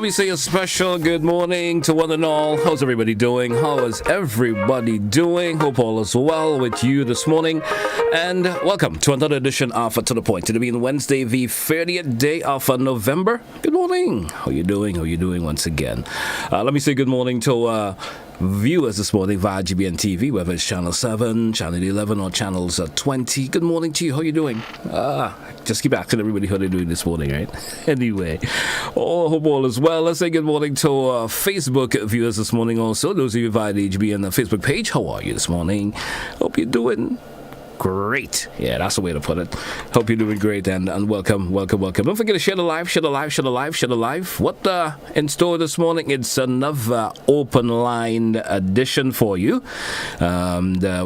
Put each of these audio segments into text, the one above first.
me say a special good morning to one and all. How's everybody doing? How is everybody doing? Hope all is well with you this morning. And welcome to another edition of To The Point. It'll be Wednesday, the 30th day of November. Good morning. How you doing? How you doing once again? Let me say good morning to viewers this morning via GBN TV, whether it's Channel 7, Channel 11, or Channels 20. Good morning to you. How you doing? Just keep asking everybody how they're doing this morning, right? Anyway, hope all is well. Let's say good morning to Facebook viewers this morning also. Those of you via the GBN Facebook page, how are you this morning? Hope you're doing great. Yeah, that's the way to put it. Hope you're doing great and welcome. Don't forget to share the live. What in store this morning? It's another open line edition for you,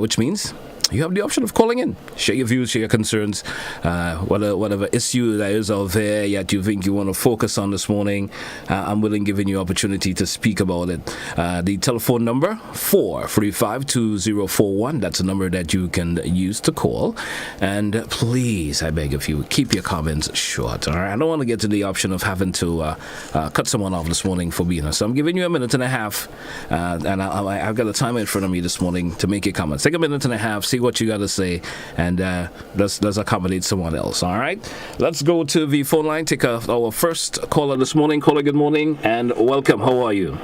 which means you have the option of calling in. Share your views, share your concerns, whatever issue there is out there that you think you want to focus on this morning. I'm willing giving you opportunity to speak about it. The telephone number, 435-2041. That's a number that you can use to call. And please, I beg of you, keep your comments short. All right? I don't want to get to the option of having to cut someone off this morning for being here. So I'm giving you a minute and a half. And I've got a timer in front of me this morning to make your comments. Take a minute and a half, see what you got to say, and let's accommodate someone else. All right, let's go to the phone line. Take our first caller this morning. Caller, good morning and welcome. How are you?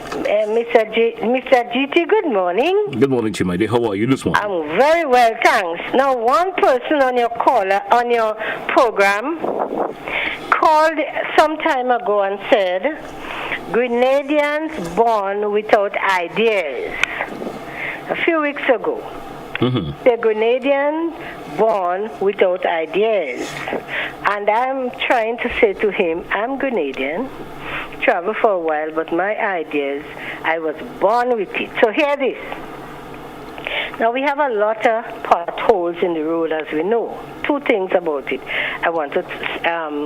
Mr. GT, good morning. Good morning to you, my dear. How are you this morning? I'm very well, thanks. Now, one person on your program called some time ago and said, Grenadians born without ideas. A few weeks ago. Mm-hmm. The Grenadian born without ideas. And I'm trying to say to him, I'm Grenadian, travel for a while, but my ideas, I was born with it. So hear this. Now we have a lot of potholes in the road, as we know. Two things about it. I want to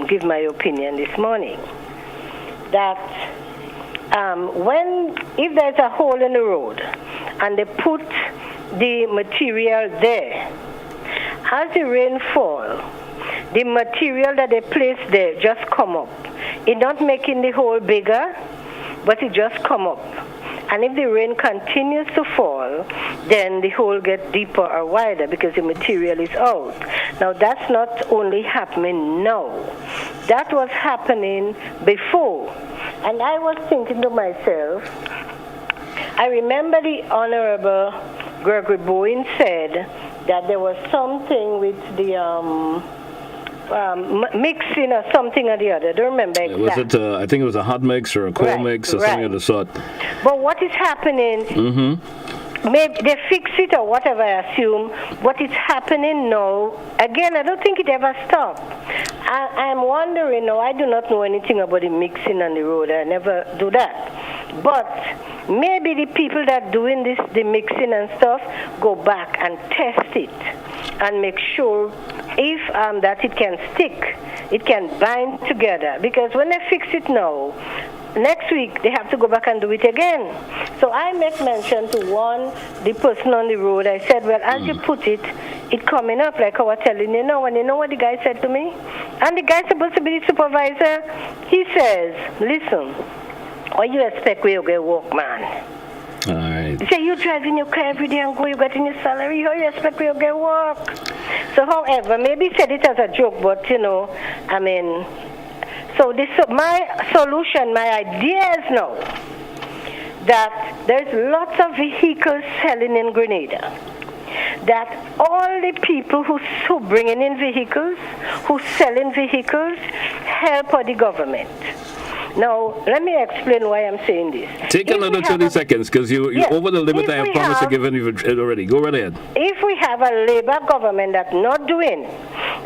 give my opinion this morning. That if there's a hole in the road and they put the material there, as the rain falls, the material that they place there just come up. It's not making the hole bigger, but it just come up. And if the rain continues to fall, then the hole gets deeper or wider because the material is out. Now, that's not only happening now. That was happening before. And I was thinking to myself, I remember the Honorable Gregory Bowen said that there was something with the mixing or something or the other. I don't remember exactly. Was it, I think it was a hot mix or a cold mix or something of the sort. But what is happening, maybe they fix it or whatever, I assume. What is happening now, again, I don't think it ever stopped. I'm wondering, now I do not know anything about the mixing on the road. I never do that. But maybe the people that doing this, the mixing and stuff, go back and test it and make sure if that it can stick, it can bind together. Because when they fix it now, next week they have to go back and do it again. So I make mention to the person on the road. I said, well, as you put it, it coming up like I was telling you now. And you know what the guy said to me? And the guy supposed to be the supervisor. He says, listen, what you expect where you get work, man? All right. You say you driving your car every day and go, you getting your salary, how you expect where you get work? So however, maybe he said it as a joke, but you know, I mean, so my solution, my idea is now that there's lots of vehicles selling in Grenada. That all the people who bringing in vehicles, who selling vehicles, help the government. Now, let me explain why I'm saying this. Take another 30 seconds, because you're over the limit I have promised to give you already. Go right ahead. If we have a labor government that's not doing,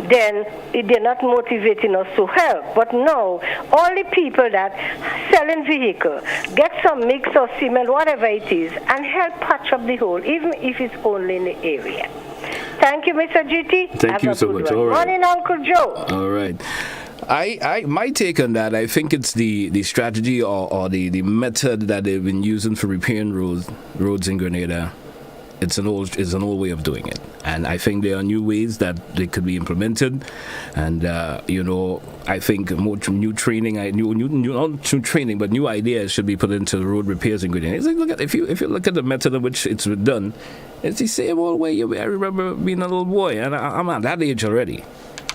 then they're not motivating us to help. But no, all the people that selling vehicle, get some mix of cement, whatever it is, and help patch up the hole, even if it's only in the area. Thank you, Mr. GT. Thank you so much. All right. Morning, Uncle Joe. All right. My take on that, I think it's the strategy or the method that they've been using for repairing roads in Grenada. it's an old way of doing it, and I think there are new ways that they could be implemented, and I think more new training, not new training, but new ideas should be put into the road repairs ingredient. It's like, look at if you look at the method in which it's done, it's the same old way. I remember being a little boy, and I'm at that age already.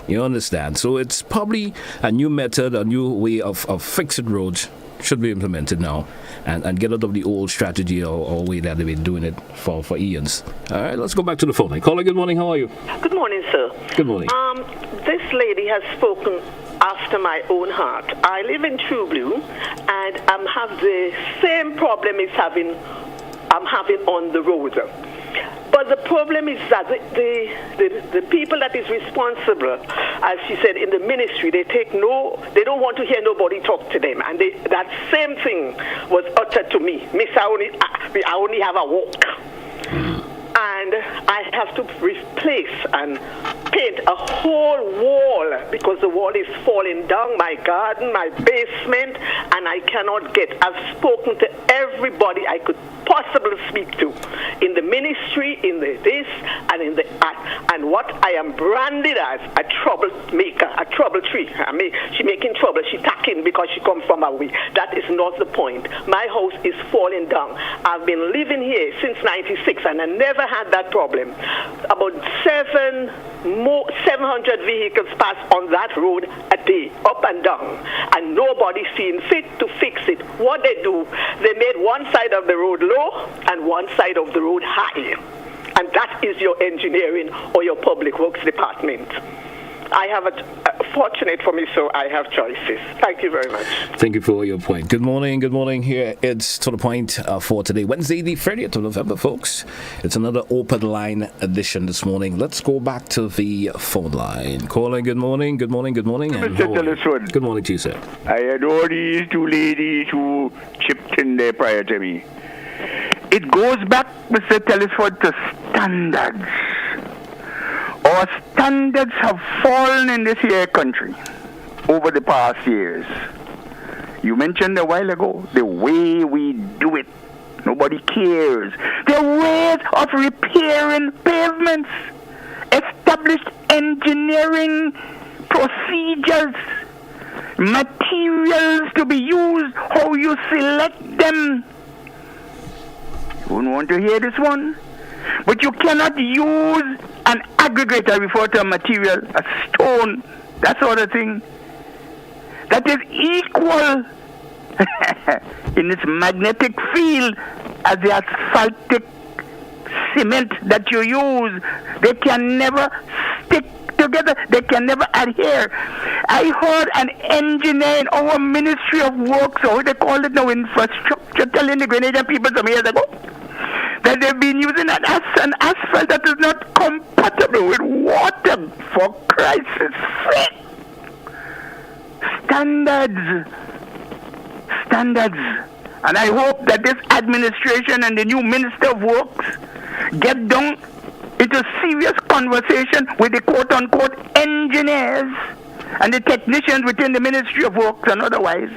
You understand? So it's probably a new method, a new way of fixing roads should be implemented now, and get out of the old strategy or way that they've been doing it for eons. All right, let's go back to the phone line. Caller, good morning. How are you? Good morning, sir. Good morning. This lady has spoken after my own heart. I live in True Blue, and I have the same problem I'm having on the road. But the problem is that the people that is responsible, as she said, in the ministry, they don't want to hear nobody talk to them. And that same thing was uttered to me. Miss, I only have a walk. And I have to replace and paint a whole wall because the wall is falling down, my garden, my basement, and I cannot I've spoken to everybody I could possibly speak to in the ministry, in the this, and in the and what I am branded as a troublemaker, a trouble tree. I mean, she making trouble, she attacking because she comes from away. That is not the point. My house is falling down. I've been living here since '96, and I never had that problem. About 700 vehicles pass on that road a day, up and down, and nobody's seen fit to fix it. What they do, they made one side of the road low and one side of the road high, and that is your engineering or your public works department. I have fortunate for me, so I have choices. Thank you very much. Thank you for your point. Good morning. Good morning. Here it's To The Point for today, Wednesday, the 30th of November, folks. It's another open line edition this morning. Let's go back to the phone line. Calling. Good morning. Good morning. Good morning. Mr. Telesford. Good morning to you, sir. I adore these two ladies who chipped in there prior to me. It goes back, Mr. Telesford, to standards. Our standards have fallen in this here country over the past years. You mentioned a while ago the way we do it. Nobody cares. The ways of repairing pavements, established engineering procedures, materials to be used, how you select them. You wouldn't want to hear this one? But you cannot use an aggregate, I refer to a material, a stone, that sort of thing, that is equal in its magnetic field as the asphaltic cement that you use. They can never stick together. They can never adhere. I heard an engineer in our Ministry of Works, or what they call it now, infrastructure, telling the Grenadian people some years ago that they've been using an asphalt that is not compatible with water, for Christ's sake. Standards. And I hope that this administration and the new Minister of Works get down into serious conversation with the quote-unquote engineers and the technicians within the Ministry of Works and otherwise.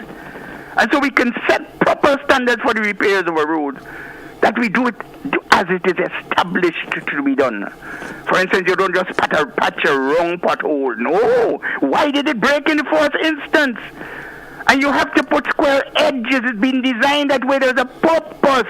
And so we can set proper standards for the repairs of a road, that we do it as it is established to be done. For instance, you don't just patch a wrong pothole. No. Why did it break in the first instance? And you have to put square edges. It's been designed that way. There's a purpose.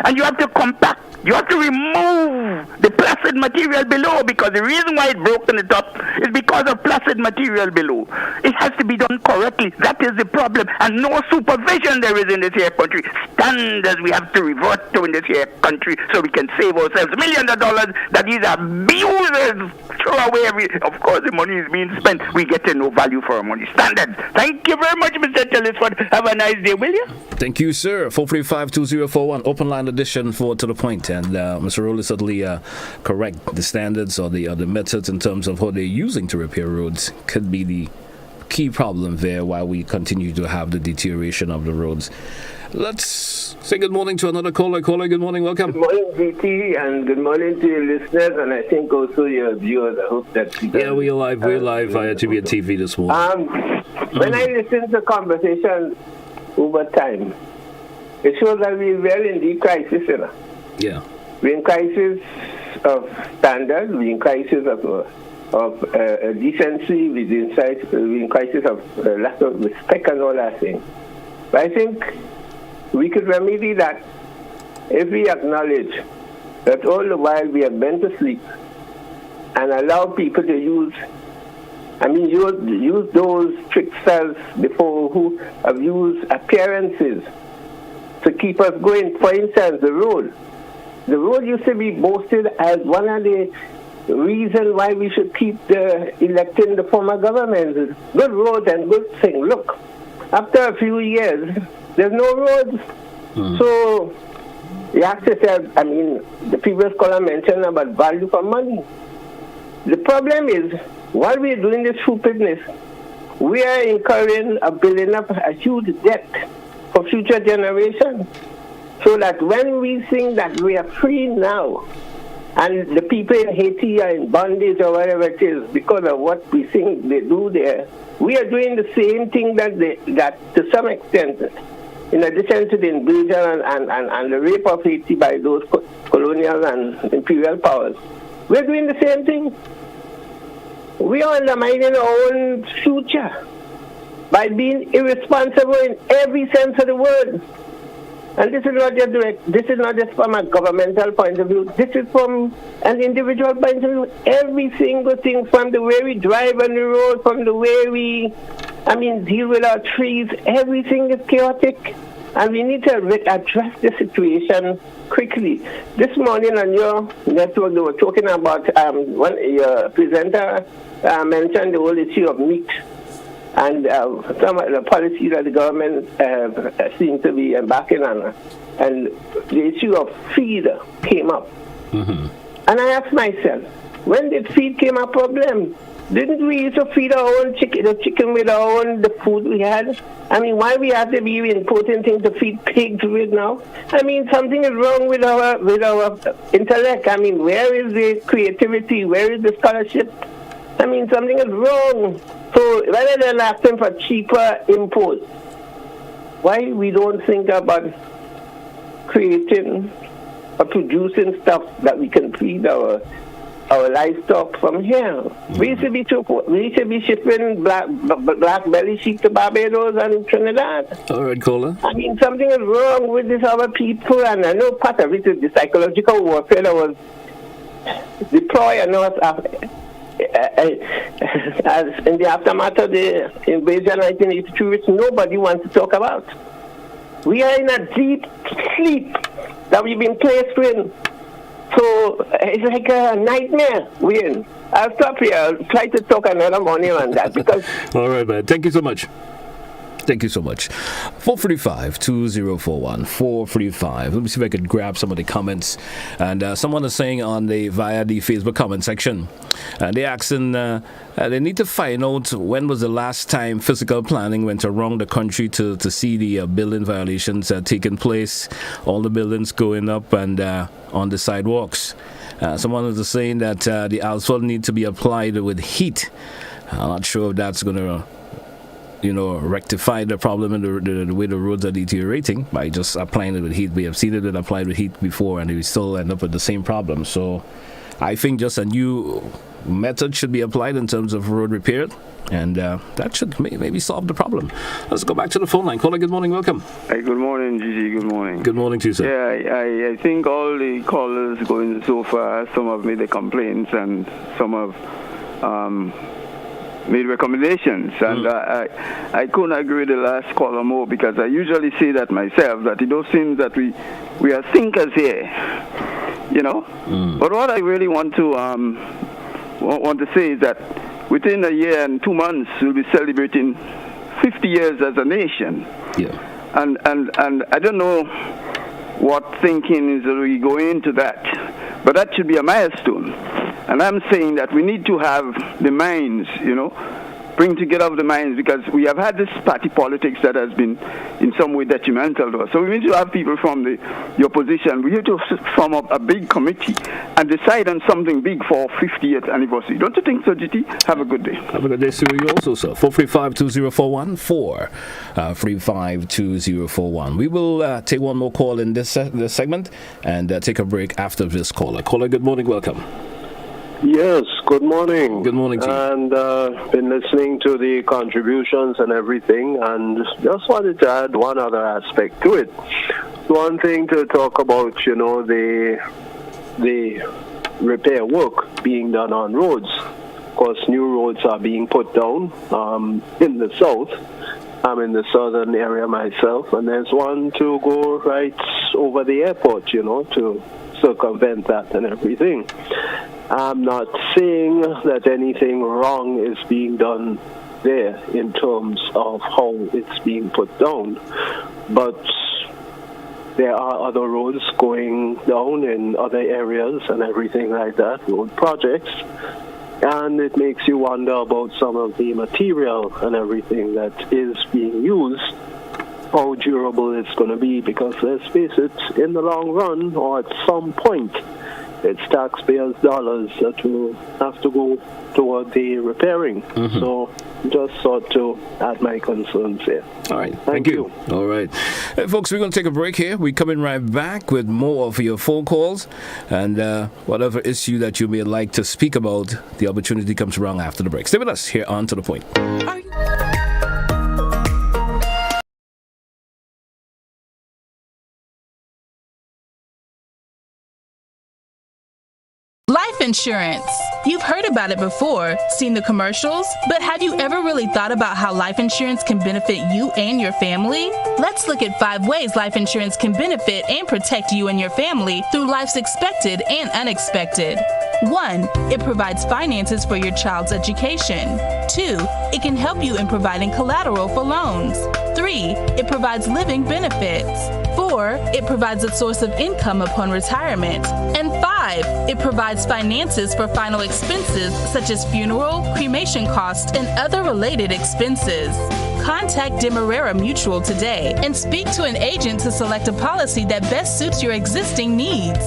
And you have to compact. You have to remove the placid material below, because the reason why it broke on the top is because of placid material below. It has to be done correctly. That is the problem. And no supervision there is in this here country. Standards we have to revert to in this here country so we can save ourselves millions of dollars that these abusers throw away. Of course, the money is being spent. We get no value for our money. Standards. Thank you very much, Mr. Telesford. Have a nice day, will you? Thank you, sir. 435-2041, open line edition for To The Point. And Mr. Roll is certainly correct. The standards or the methods in terms of how they're using to repair roads could be the key problem there while we continue to have the deterioration of the roads. Let's say good morning to another caller. Caller, good morning. Welcome. Good morning, GT, and good morning to your listeners, and I think also your viewers. I hope that we're live. We're live via TV and TV this morning. When I listen to the conversation over time, it shows that we're well in the crisis, you know. Yeah. We're in crisis of standards. We're in crisis of decency. We're in crisis of lack of respect and all that thing. But I think we could remedy that if we acknowledge that all the while we have been to sleep and allow people to use those tricksters before who have used appearances to keep us going. For instance, the road. The road used to be boasted as one of the reasons why we should keep electing the former government. Good roads and good thing. Look, after a few years, there's no roads. So you have to say, the previous caller mentioned about value for money. The problem is, while we're doing this stupidness, we are incurring building up a huge debt for future generations. So that when we think that we are free now, and the people in Haiti are in bondage or whatever it is, because of what we think they do there, we are doing the same thing that to some extent, in addition to the invasion and the rape of Haiti by those colonial and imperial powers, we're doing the same thing. We are undermining our own future by being irresponsible in every sense of the word. And this is not just this is not just from a governmental point of view. This is from an individual point of view. Every single thing, from the way we drive on the road, from the way we, deal with our trees, everything is chaotic. And we need to address the situation quickly. This morning on your network, they were talking about, your presenter mentioned the whole issue of meat and some of the policies that the government seems to be embarking on. And the issue of feed came up. Mm-hmm. And I asked myself, when did feed came a problem? Didn't we used to feed our own the chicken with our own the food we had? Why we have to be importing things to feed pigs with now? Something is wrong with our intellect. Where is the creativity? Where is the scholarship? Something is wrong. So rather than asking for cheaper imports, why we don't think about creating or producing stuff that we can feed our livestock from here? We used to be shipping black belly sheep to Barbados and Trinidad. All right, caller. Something is wrong with this our people, and I know part of it is the psychological warfare that was deployed and as in the aftermath of the invasion of 1982, which nobody wants to talk about. We are in a deep sleep that we've been placed in. So it's like a nightmare we're in. I'll stop here. I'll try to talk another morning on that because. All right, man. Thank you so much. Thank you so much. 435-2041. 435. Let me see if I could grab some of the comments. And someone is saying via the Facebook comment section, they're asking, they need to find out when was the last time physical planning went around the country to see the building violations taking place, all the buildings going up and on the sidewalks. Someone is saying that the asphalt need to be applied with heat. I'm not sure if that's going to rectify the problem in the way the roads are deteriorating by just applying it with heat. We have seen it applied with heat before, and we still end up with the same problem. So I think just a new method should be applied in terms of road repair, and that should maybe solve the problem. Let's go back to the phone line. Caller, good morning, welcome. Hey, good morning, Gigi. Good morning. Good morning to you, sir. Yeah, I think all the callers going so far, some have made the complaints and some have made recommendations, and I couldn't agree with the last caller more, because I usually say that myself, that it does seem that we are thinkers here, But what I really want to say is that within a year and 2 months we'll be celebrating 50 years as a nation. Yeah. And I don't know what thinking is we go into that, but that should be a milestone. And I'm saying that we need to have the minds, bring together of the minds, because we have had this party politics that has been in some way detrimental to us. So we need to have people from the opposition. We need to form up a big committee and decide on something big for 50th anniversary. Don't you think so, GT? Have a good day. Have a good day to you also, sir. 435-2041, 435-2041. We will take one more call in this segment and take a break after this caller. Caller, good morning, welcome. Yes, good morning. Good morning to you. And been listening to the contributions and everything, and just wanted to add one other aspect to it. One thing to talk about, the repair work being done on roads. Of course, new roads are being put down in the south. I'm in the southern area myself, and there's one to go right over the airport, to circumvent that and everything. I'm not saying that anything wrong is being done there in terms of how it's being put down, but there are other roads going down in other areas and everything like that, road projects, and it makes you wonder about some of the material and everything that is being used, how durable it's going to be, because let's face it, in the long run, or at some point, it's taxpayers' dollars that will have to go toward the repairing. Mm-hmm. So just thought to add my concerns here. All right. Thank you. All right. Folks, we're going to take a break here. We're coming right back with more of your phone calls. And whatever issue that you may like to speak about, the opportunity comes around after the break. Stay with us here on To The Point. Life insurance. You've heard about it before, seen the commercials, but have you ever really thought about how life insurance can benefit you and your family? Let's look at 5 ways life insurance can benefit and protect you and your family through life's expected and unexpected. 1. It provides finances for your child's education. 2. It can help you in providing collateral for loans. 3. It provides living benefits. 4. It provides a source of income upon retirement. And 5. It provides finances for final expenses such as funeral, cremation costs, and other related expenses. Contact Demerara Mutual today and speak to an agent to select a policy that best suits your existing needs.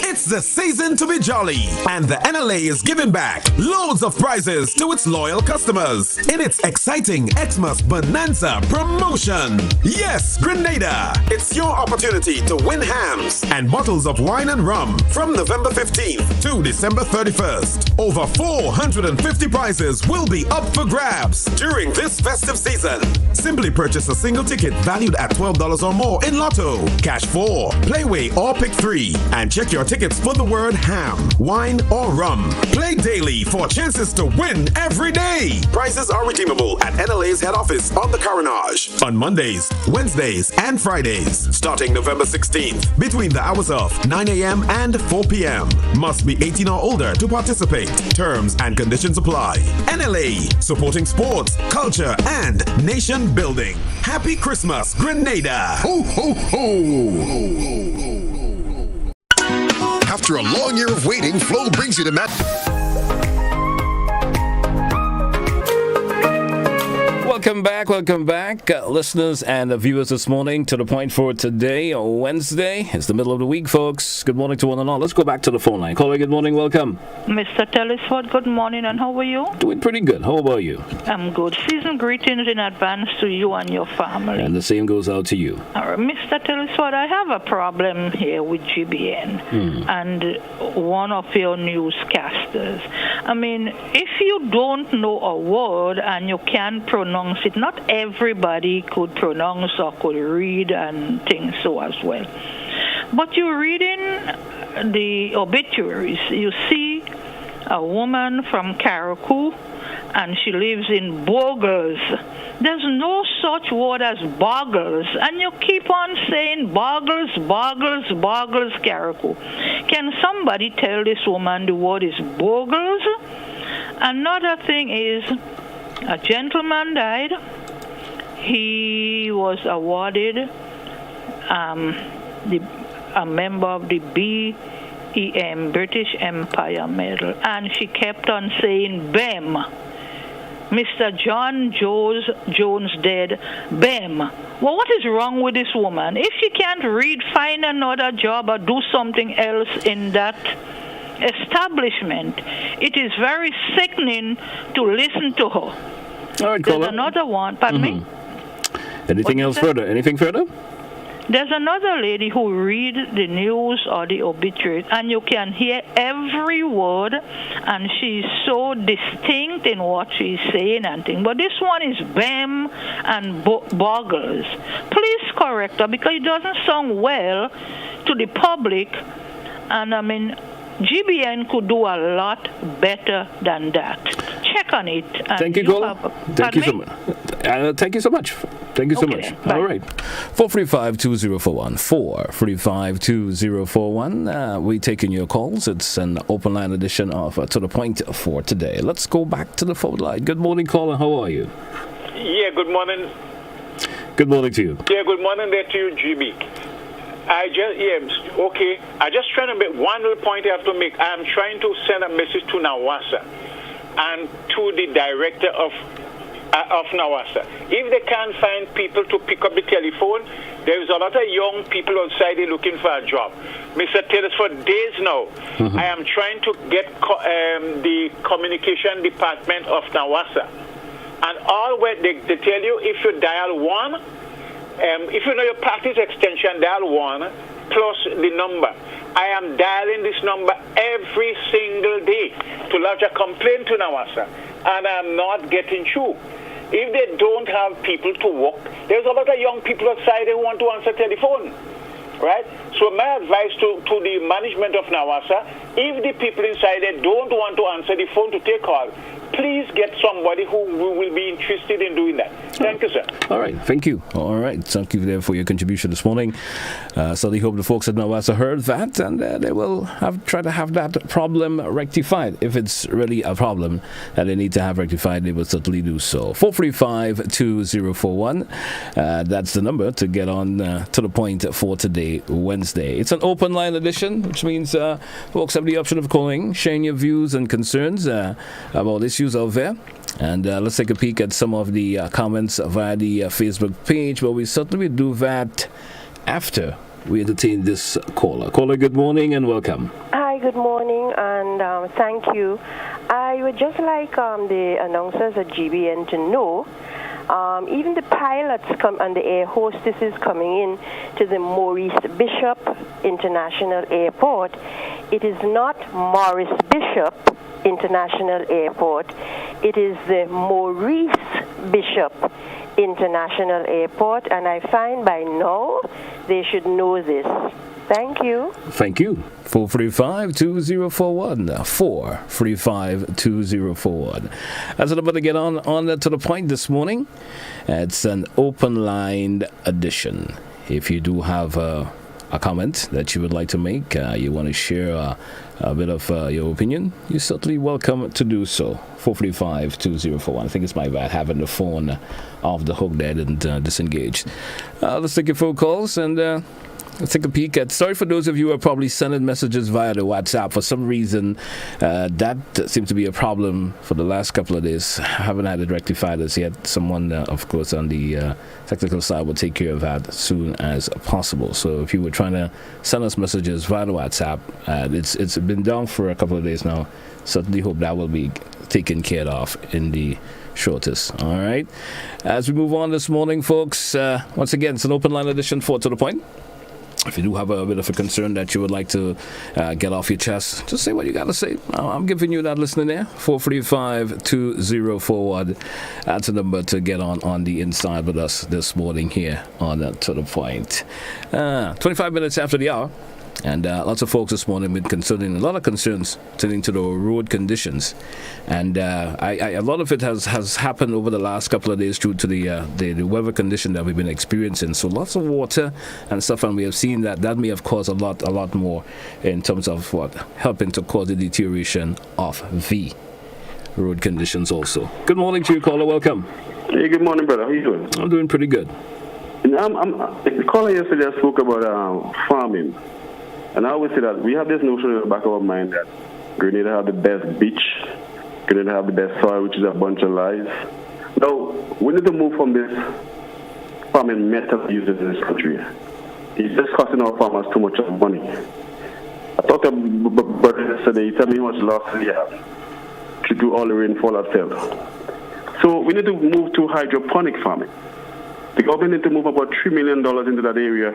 It's the season to be jolly, and the NLA is giving back loads of prizes to its loyal customers in its exciting Xmas Bonanza promotion. Yes, Grenada! It's your opportunity to win hams and bottles of wine and rum from November 15th to December 31st. Over 450 prizes will be up for grabs during this festive season. Simply purchase a single ticket valued at $12 or more in Lotto, Cash 4, Playway, or Pick 3, and check your tickets for the word ham, wine, or rum. Play daily for chances to win every day. Prizes are redeemable at NLA's head office on the Carenage on Mondays, Wednesdays, and Fridays, starting November 16th, between the hours of 9 a.m. and 4 p.m. Must be 18 or older to participate. Terms and conditions apply. NLA, supporting sports, culture, and nation building. Happy Christmas, Grenada! Ho, ho, ho! After a long year of waiting, Flow brings you to Welcome back, listeners and viewers this morning to The Point for today, Wednesday. It's the middle of the week, folks. Good morning to one and all. Let's go back to the phone line. Caller, good morning, welcome. Mr. Tellisford, good morning, and how are you? Doing pretty good. How about you? I'm good. Season greetings in advance to you and your family. And the same goes out to you. Mr. Tellisford, I have a problem here with GBN and one of your newscasters. I mean, if you don't know a word and you can't pronounce it, not everybody could pronounce or could read and things so as well. But you're reading the obituaries, you see a woman from Carriacou and she lives in Boggles. There's no such word as Boggles, and you keep on saying Boggles, Carriacou. Can somebody tell this woman the word is Boggles? Another thing is, a gentleman died. He was awarded a member of the BEM, British Empire Medal, and she kept on saying BEM. Mr. John Jones dead, BEM. Well, what is wrong with this woman? If she can't read, find another job or do something else in that establishment. It is very sickening to listen to her. All right, There's another one. Pardon me? Anything else further? Anything further? There's another lady who reads the news or the obituary, and you can hear every word, and she's so distinct in what she's saying and things. But this one is BEM and boggles. Please correct her, because it doesn't sound well to the public, and I mean, GBN could do a lot better than that. Check on it. Thank you, Gola. Thank you so much. Thank you so much. Thank you so much. Bye. All right. 435-2041. 435-2041. We're taking your calls. It's an open line edition of To The Point for today. Let's go back to the phone line. Good morning, caller. How are you? Yeah, good morning. Good morning to you. Yeah, good morning there to you, GB. I just trying to make one little point I have to make. I'm trying to send a message to NAWASA and to the director of NAWASA. If they can't find people to pick up the telephone, there is a lot of young people outside there looking for a job. Mr. Taylor, for days now, I am trying to get the communication department of NAWASA. And all where they tell you, if you dial 1, if you know your party's extension, dial 1 plus the number. I am dialing this number every single day to lodge a complaint to NAWASA, and I'm not getting through. If they don't have people to work, there's a lot of young people outside who want to answer telephone, right? So my advice to the management of NAWASA, if the people inside there don't want to answer the phone to take call, please get somebody who will be interested in doing that. Thank you, sir. All right. Thank you. All right. Thank you there for your contribution this morning. Certainly hope the folks at NAWASA heard that, and they will try to have that problem rectified. If it's really a problem that they need to have rectified, they will certainly do so. 435-2041. That's the number to get on To The Point for today, Wednesday. It's an open line edition, which means folks have the option of calling, sharing your views and concerns about issues out there. And let's take a peek at some of the comments via the Facebook page, but we certainly do that after we entertain this caller. Caller, good morning and welcome. Hi, good morning, and thank you. I would just like the announcers at GBN to know, even the pilots and the air hostesses coming in to the Maurice Bishop International Airport, it is not Morris Bishop International Airport. It is the Maurice Bishop International Airport, and I find by now they should know this. Thank you. Thank you. 435-2041. 435-2041. That's what I'm going to get on To The Point this morning. It's an open line edition. If you do have a comment that you would like to make, you want to share a bit of your opinion, you're certainly welcome to do so. 435-2041. I think it's my bad having the phone off the hook there and disengaged. Let's take your phone calls and let's take a peek at. Sorry for those of you who are probably sending messages via the WhatsApp. For some reason, that seems to be a problem for the last couple of days. I haven't had it rectified as yet. Someone, of course, on the technical side will take care of that as soon as possible. So if you were trying to send us messages via the WhatsApp, it's been down for a couple of days now. Certainly hope that will be taken care of in the shortest. All right. As we move on this morning, folks, once again, it's an open line edition for To The Point. If you do have a bit of a concern that you would like to get off your chest, just say what you got to say. I'm giving you that listening there. 435-2041. That's a number to get on the inside with us this morning here on To The Point. 25 minutes after the hour. And lots of folks this morning been a lot of concerns turning to the road conditions, and a lot of it has happened over the last couple of days due to the weather condition that we've been experiencing. So lots of water and stuff, and we have seen that may have caused a lot more in terms of helping to cause the deterioration of the road conditions also. Good morning to you, caller. Welcome. Hey, good morning, brother. How you doing? I'm doing pretty good. The caller yesterday spoke about farming. And I always say that we have this notion in the back of our mind that Grenada have the best beach, Grenada have the best soil, which is a bunch of lies. Now, we need to move from this farming method used in this country. It's just costing our farmers too much money. I talked to brother yesterday. He told me how much loss we have to do all the rainfall that fell. So we need to move to hydroponic farming. The government need to move about $3 million into that area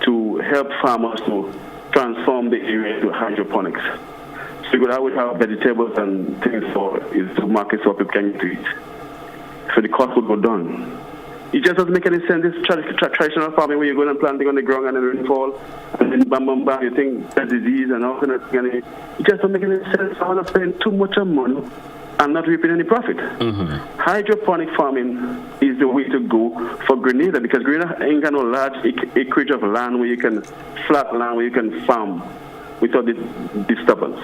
to help farmers to transform the area into hydroponics. So you could always have vegetables and things for to market so people can eat. So the cost would go down. It just doesn't make any sense. This traditional farming where you're going and planting on the ground and then rainfall, and then bam, bam, bam, you think that disease and all kind of thing. It just doesn't make any sense. I want to spend too much money and not reaping any profit. Hydroponic farming is the way to go for Grenada because Grenada ain't got no large acreage of land where you can, flat land where you can farm without the disturbance.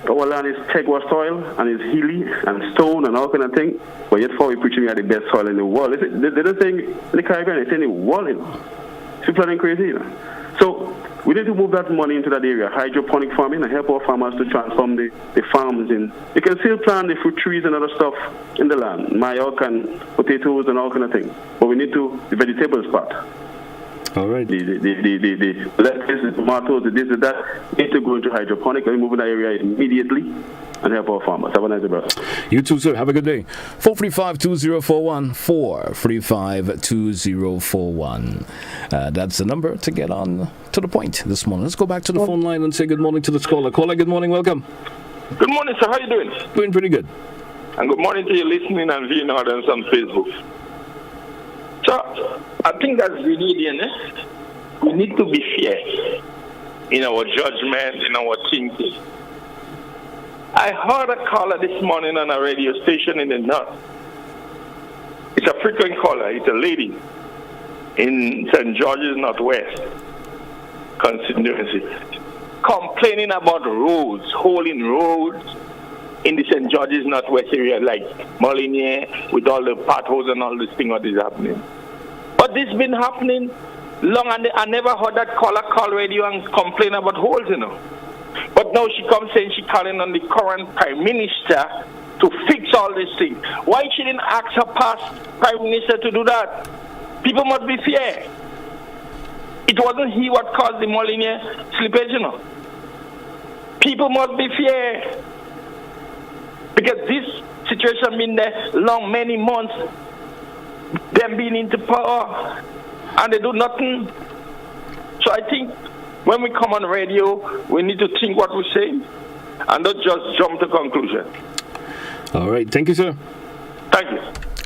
Our land is Tegwa soil and it's hilly and stone and all kind of thing, but yet for we preaching we are the best soil in the world. They're not saying in the Caribbean, they're saying the world. People are crazy. So we need to move that money into that area, hydroponic farming, and help our farmers to transform the farms in. You can still plant the fruit trees and other stuff in the land, mayoc and potatoes and all kind of things. But we need to, the vegetables part. All right. The lettuce, the tomatoes, the this, the that, need to go into hydroponic and move in that area immediately and help our farmers. Have a nice day, brother. You too, sir. Have a good day. 435-2041, 435-2041. That's the number to get on to the point this morning. Let's go back to the phone line and say good morning to the caller. Caller, good morning. Welcome. Good morning, sir. How you doing? Doing pretty good. And good morning to you listening and viewing audience on Facebook. So, I think as Grenadians, we need to be fair in our judgment, in our thinking. I heard a caller this morning on a radio station in the north. It's a frequent caller. It's a lady in St. George's Northwest constituency complaining about roads, hole in roads in the St. George's Northwest area, like Molinier, with all the potholes and all this thing what is happening. But this been happening long, and I never heard that caller call radio and complain about holes, But now she comes saying she calling on the current Prime Minister to fix all these things. Why she didn't ask her past Prime Minister to do that? People must be fair. It wasn't he what caused the Molinier slippage, People must be fair. Because this situation been there long, many months, them being into power, and they do nothing. So I think when we come on radio, we need to think what we say, and not just jump to conclusion. All right. Thank you, sir. Thank you.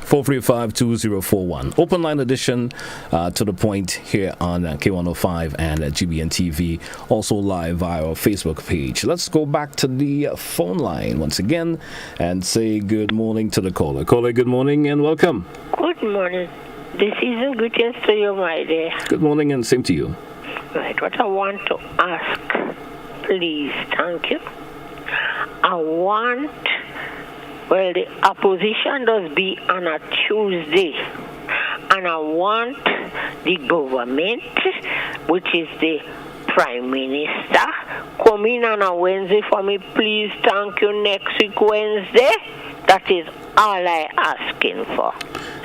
435-2041. Open line edition to the point here on K105 and GBN TV. Also live via our Facebook page. Let's go back to the phone line once again and say good morning to the caller. Caller, good morning and welcome. Good morning. This is greetings to you, my dear. Good morning and same to you. Right, what I want to ask, please, thank you. I want, well, the opposition does be on a Tuesday, and I want the government, which is the Prime Minister, come in on a Wednesday for me, please, thank you, next week Wednesday. That is all I asking for.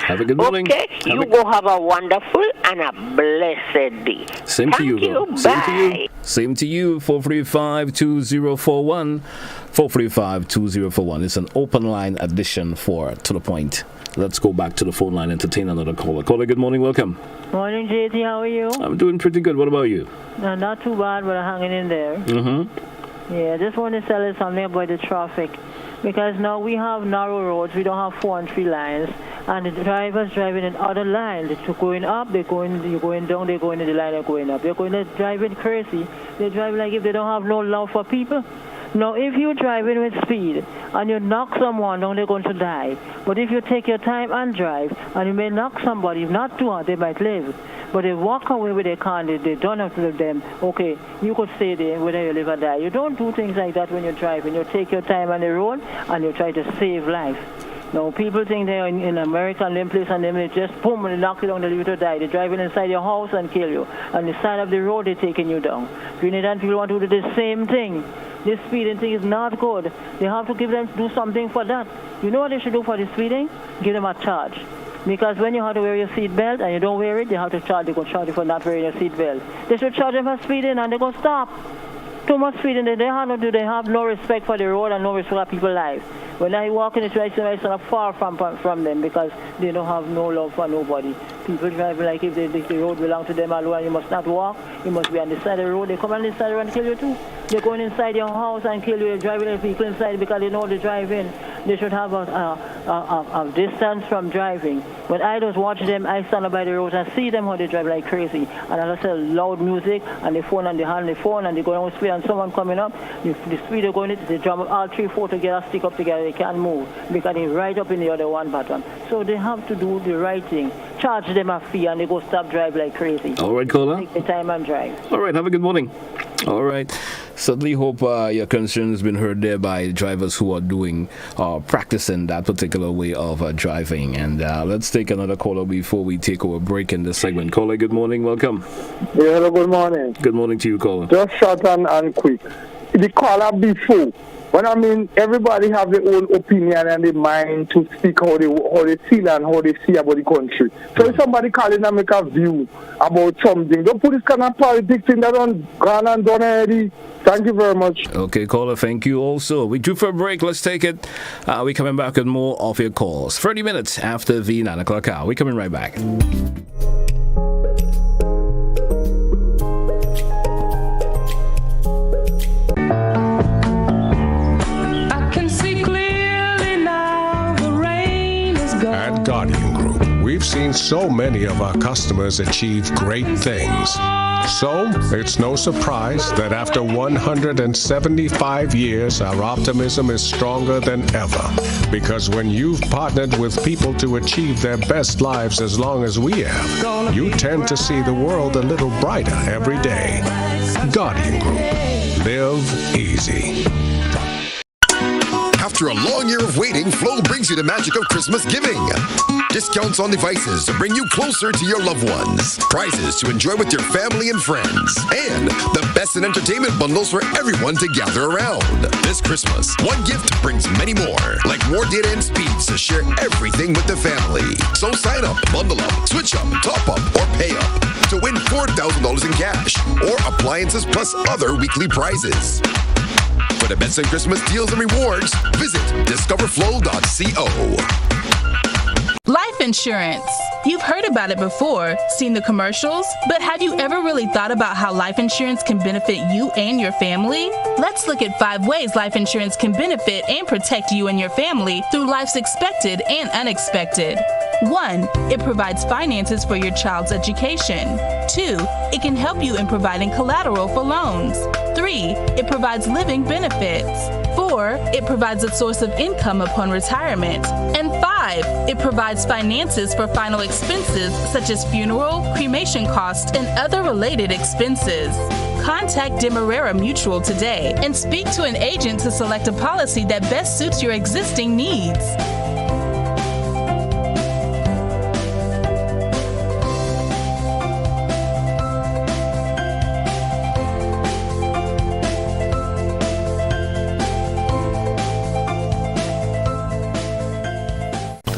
Have a good morning. Okay, you go have a wonderful and a blessed day. Same to you, though. Same to you. Same to you. 435-2041. 435-2041. It's an open line edition for To The Point. Let's go back to the phone line and entertain another caller. Caller, good morning. Welcome. Morning, JT. How are you? I'm doing pretty good. What about you? No, not too bad, but I'm hanging in there. Yeah, I just want to tell you something about the traffic. Because now we have narrow roads, we don't have 4 and 3 lines, and the drivers driving in other lines. They're going up, you're going down, they're going in the line, they're going up. They're driving crazy. They drive like if they don't have no love for people. Now, if you're driving with speed and you knock someone down, they're going to die. But if you take your time and drive, and you may knock somebody, if not too hard, they might live. But they walk away with their car, they don't have to let them, okay, you could stay there whether you live or die. You don't do things like that when you're driving. You take your time on the road and you try to save life. Now, people think they're in America and them place and them, they just boom, and they knock you down, they leave you to die. They're driving inside your house and kill you. On the side of the road, they're taking you down. Grenadian people want to do the same thing. This speeding thing is not good. They have to do something for that. You know what they should do for the speeding? Give them a charge. Because when you have to wear your seat belt and you don't wear it, they have to charge. They're going to charge you for not wearing your seat belt. They should charge them for speeding and they're going to stop. Too much speeding. They have no respect for the road and no respect for people's lives. When I walk in the street, I stand far from them because they don't have no love for nobody. People driving like if the road belongs to them alone, you must not walk. You must be on the side of the road. They come on the side of the road and kill you too. They're going inside your house and kill you. They're driving the people inside because they know they drive in. They should have a distance from driving. When I just watch them, I stand up by the road and see them how they drive like crazy. And I listen loud music and the phone and they hand the phone and they go down with speed and someone coming up, the speed they're going into, they jump up all 3, 4 together, stick up together, they can't move because they're right up in the other one button. So they have to do the right thing. Charge them a fee and they go stop drive like crazy. All right, caller. Take the time and drive. All right, have a good morning. All right. Certainly hope your concern has been heard there by drivers who are doing, practicing that particular way of driving. And let's take another caller before we take our break in this segment. Caller, good morning. Welcome. Yeah, hello, good morning. Good morning to you, caller. Just short and quick. The caller before, when I mean everybody have their own opinion and their mind to speak how they feel and how they see about the country. So if somebody calling and make a view about something, don't put this kind of politics in that on gone and done already. Thank you very much. Okay, caller, thank you also. We due for a break. Let's take it. We're coming back with more of your calls. 30 minutes after the 9 o'clock hour. We're coming right back. At Guardian Group, we've seen so many of our customers achieve great things. So, it's no surprise that after 175 years, our optimism is stronger than ever. Because when you've partnered with people to achieve their best lives as long as we have, you tend to see the world a little brighter every day. Guardian Group. Live easy. After a long year of waiting, Flow brings you the magic of Christmas giving. Discounts on devices to bring you closer to your loved ones. Prizes to enjoy with your family and friends. And the best in entertainment bundles for everyone to gather around. This Christmas, one gift brings many more. Like more data and speeds to share everything with the family. So sign up, bundle up, switch up, top up, or pay up to win $4,000 in cash or appliances plus other weekly prizes. For the best in Christmas deals and rewards, visit discoverflow.co. Life insurance. You've heard about it before, seen the commercials, but have you ever really thought about how life insurance can benefit you and your family? Let's look at 5 ways life insurance can benefit and protect you and your family through life's expected and unexpected. 1. It provides finances for your child's education. 2. It can help you in providing collateral for loans. 3. It provides living benefits. 4. It provides a source of income upon retirement. And 5. It provides finances for final expenses such as funeral, cremation costs, and other related expenses. Contact Demerara Mutual today and speak to an agent to select a policy that best suits your existing needs.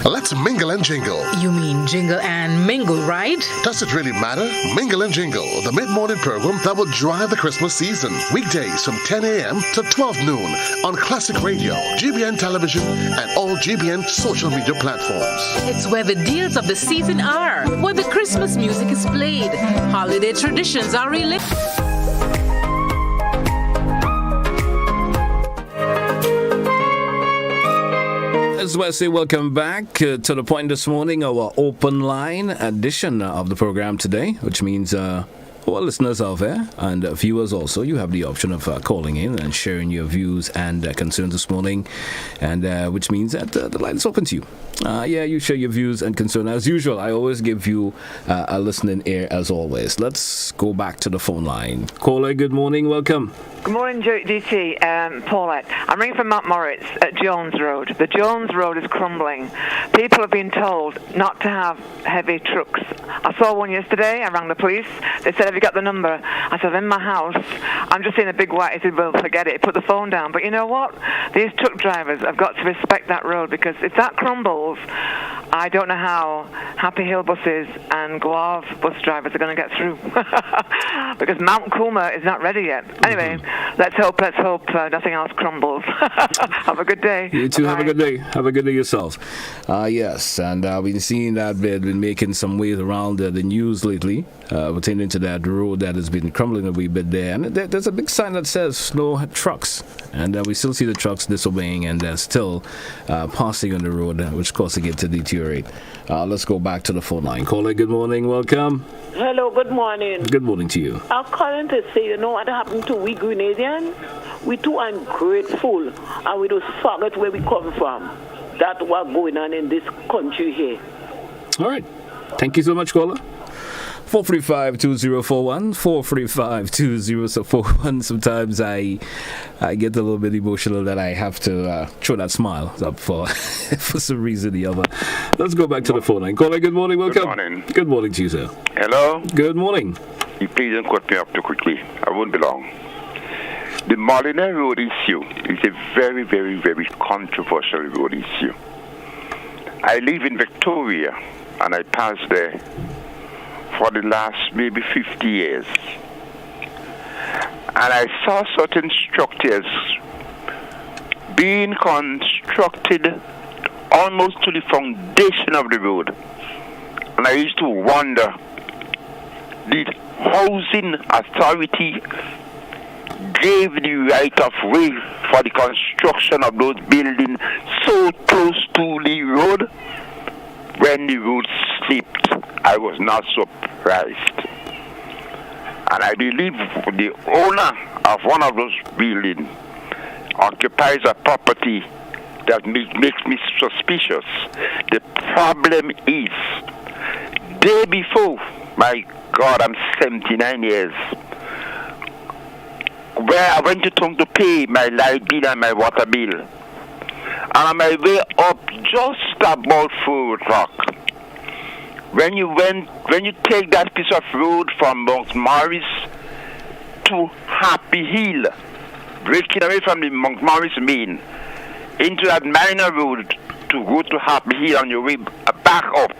Let's mingle and jingle. You mean jingle and mingle, right? Does it really matter? Mingle and Jingle, the mid-morning program that will drive the Christmas season. Weekdays from 10 a.m. to 12 noon on Classic Radio, GBN Television, and all GBN social media platforms. It's where the deals of the season are, where the Christmas music is played, holiday traditions are relived. As well, say welcome back to the point this morning, our open line edition of the program today, which means our listeners out there and viewers also, you have the option of calling in and sharing your views and concerns this morning, and which means that the line is open to you. You share your views and concerns. As usual, I always give you a listening ear as always. Let's go back to the phone line. Caller, good morning. Welcome. Good morning, DT. Paulette. I'm ringing from Mount Moritz at Jones Road. The Jones Road is crumbling. People have been told not to have heavy trucks. I saw one yesterday. I rang the police. They said, have you got the number? I said, I'm in my house. I'm just seeing a big white. He said, well, forget it. Put the phone down. But you know what? These truck drivers have got to respect that road, because if that crumbles, I don't know how Happy Hill buses and Guave bus drivers are going to get through. Because Mount Coolmer is not ready yet. Anyway, let's hope nothing else crumbles. Have a good day. You too. Bye. Have a good day. Have a good day yourself. Yes, and we've been seeing that they've been making some waves around the news lately pertaining to that road that has been crumbling a wee bit there. And there's a big sign that says no trucks. And we still see the trucks disobeying, and they're still passing on the road, which causes it to deteriorate. Let's go back to the phone line. Caller, good morning. Welcome. Hello, good morning. Good morning to you. I'm calling to say, you know what happened to we Grenadians? We too ungrateful, and we just forget where we come from. That's what's going on in this country here. All right. Thank you so much, caller. 435-2041, 435-2041. Sometimes I get a little bit emotional that I have to throw that smile up for for some reason or the other. Let's go back to the phone line. Caller, good morning. Welcome. Good morning. Good morning to you, sir. Hello. Good morning. You please don't cut me up too quickly. I won't be long. The Molyneux Road issue is a very, very, very controversial road issue. I live in Victoria, and I pass there for the last maybe 50 years. And I saw certain structures being constructed almost to the foundation of the road. And I used to wonder, did housing authority gave the right of way for the construction of those buildings so close to the road? When the road slipped, I was not surprised. And I believe the owner of one of those buildings occupies a property that makes me suspicious. The problem is, day before, my God, I'm 79 years, where I went to town to pay my light bill and my water bill. And on my way up, just about 4 o'clock, when you take that piece of road from Mount Morris to Happy Hill, breaking away from the Mount Morris main, into that minor road to go to Happy Hill on your way back up,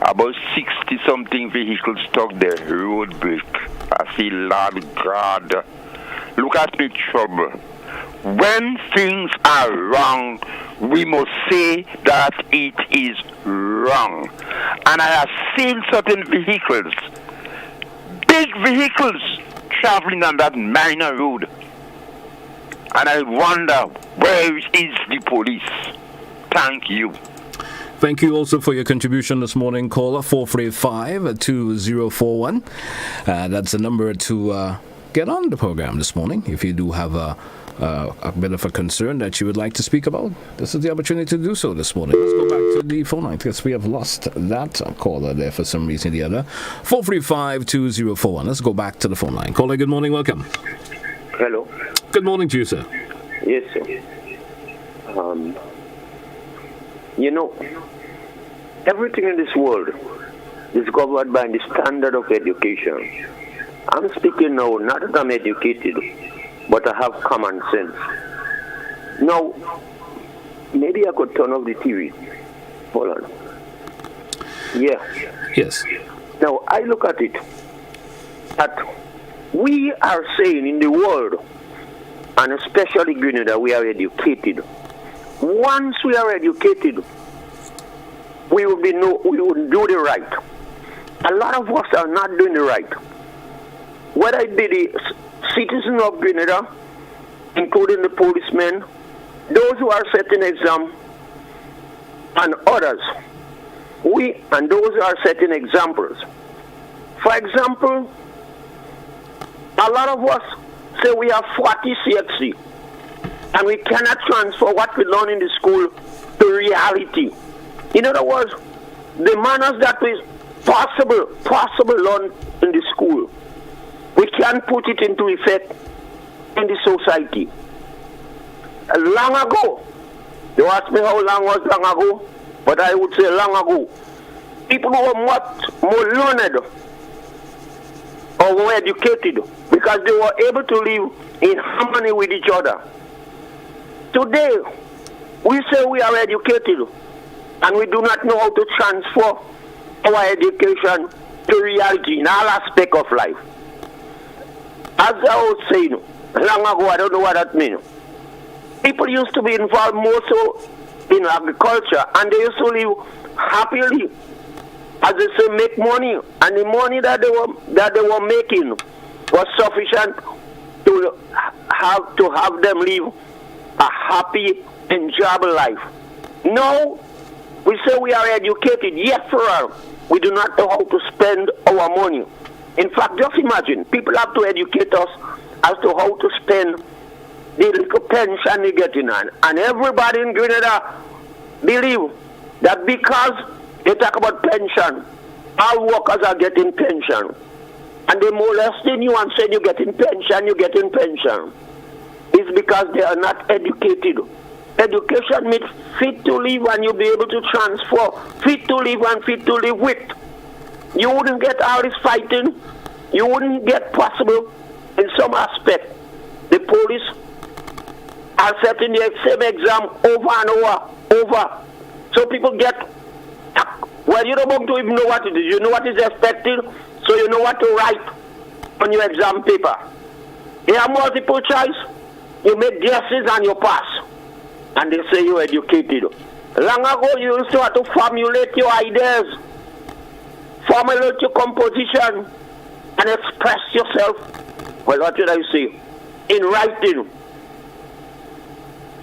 about 60-something vehicles stuck there, road break. I see, Lord God, look at me trouble. When things are wrong, we must say that it is wrong. And I have seen certain vehicles, big vehicles, traveling on that minor road. And I wonder, where is the police? Thank you. Thank you also for your contribution this morning, caller. 435-2041. That's the number to get on the program this morning. If you do have a bit of a concern that you would like to speak about, this is the opportunity to do so this morning. Let's go back to the phone line because we have lost that caller there for some reason or the other. 435-2041. Let's go back to the phone line. Caller, good morning. Welcome. Hello. Good morning to you, sir. Yes, sir. You know, everything in this world is governed by the standard of education. I'm speaking now, not that I'm educated, but I have common sense. Now, maybe I could turn off the TV. Hold on. Yeah. Yes. Now, I look at it that we are saying in the world, and especially Grenada, we are educated. Once we are educated, we will do the right. A lot of us are not doing the right. Whether it be the citizens of Grenada, including the policemen, those who are setting exam, and others, and those who are setting examples For example, a lot of us say we have 40 CXC, and we cannot transfer what we learn in the school to reality. In other words, the manners that we possible learn in the school, we can put it into effect in the society. Long ago, you ask me how long was long ago, but I would say long ago, people were much more learned or more educated because they were able to live in harmony with each other. Today, we say we are educated and we do not know how to transfer our education to reality in all aspects of life. As I was saying long ago, I don't know what that means. People used to be involved more so in agriculture, and they used to live happily, as they say, make money, and the money that they were making was sufficient to have them live a happy, enjoyable life. Now, we say we are educated, yet for all, we do not know how to spend our money. In fact, just imagine, people have to educate us as to how to spend the little pension they get in hand. And everybody in Grenada believe that because they talk about pension, all workers are getting pension. And they molesting you and saying you're getting pension. It's because they are not educated. Education means fit to live, and you'll be able to transfer. Fit to live and fit to live with. You wouldn't get all this fighting. You wouldn't get possible in some aspect. The police are setting the same exam over and over. So people get, well, you don't want to even know what it is. You know what is expected, so you know what to write on your exam paper. You have multiple choice. You make guesses and you pass. And they say you're educated. Long ago, you used to have to formulate your ideas, formulate your composition, and express yourself. Well, what should I say? In writing.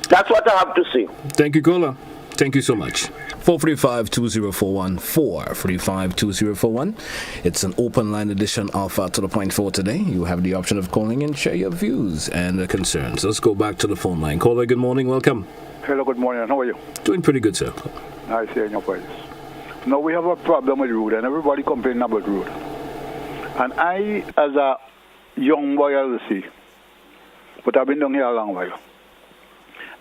That's what I have to say. Thank you, caller. Thank you so much. 435-2041, 435-2041. It's an open line edition of To The Point for today. You have the option of calling and share your views and concerns. Let's go back to the phone line. Caller, good morning. Welcome. Hello, good morning. How are you? Doing pretty good, sir. Nice hearing your voice. Now, we have a problem with road, and everybody complaining about road. And I, as a young boy, I will see, but I've been down here a long while.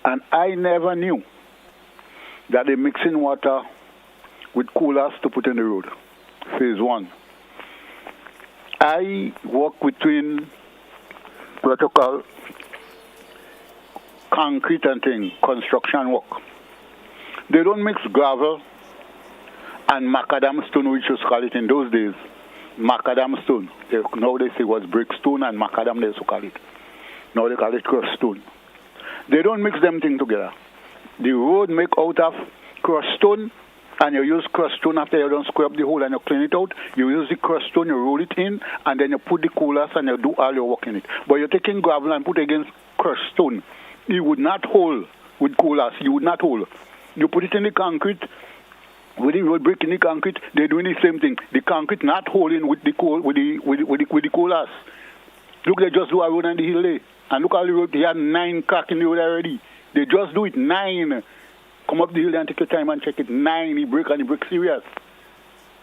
And I never knew that they're mixing water with coolers to put in the road. Phase one. I work between protocol, concrete and thing, construction work. They don't mix gravel and macadam stone, which was called it in those days. Macadam stone. Now they say it was brick stone and macadam they used to call it. Now they call it crushed stone. They don't mix them things together. The road make out of crushed stone, and you use crushed stone after you don't scrub the hole and you clean it out. You use the crushed stone, you roll it in, and then you put the coolers and you do all your work in it. But you're taking gravel and put it against crushed stone. You would not hold with coolers. You would not hold. You put it in the concrete, with the road brick in the concrete, they're doing the same thing. The concrete not holding with the coolers. Look, they just do a road on the hill there. And look how the road, they had 9 cracks in the road already. They just do it 9. Come up the hill and take your time and check it. 9, he break and he break serious.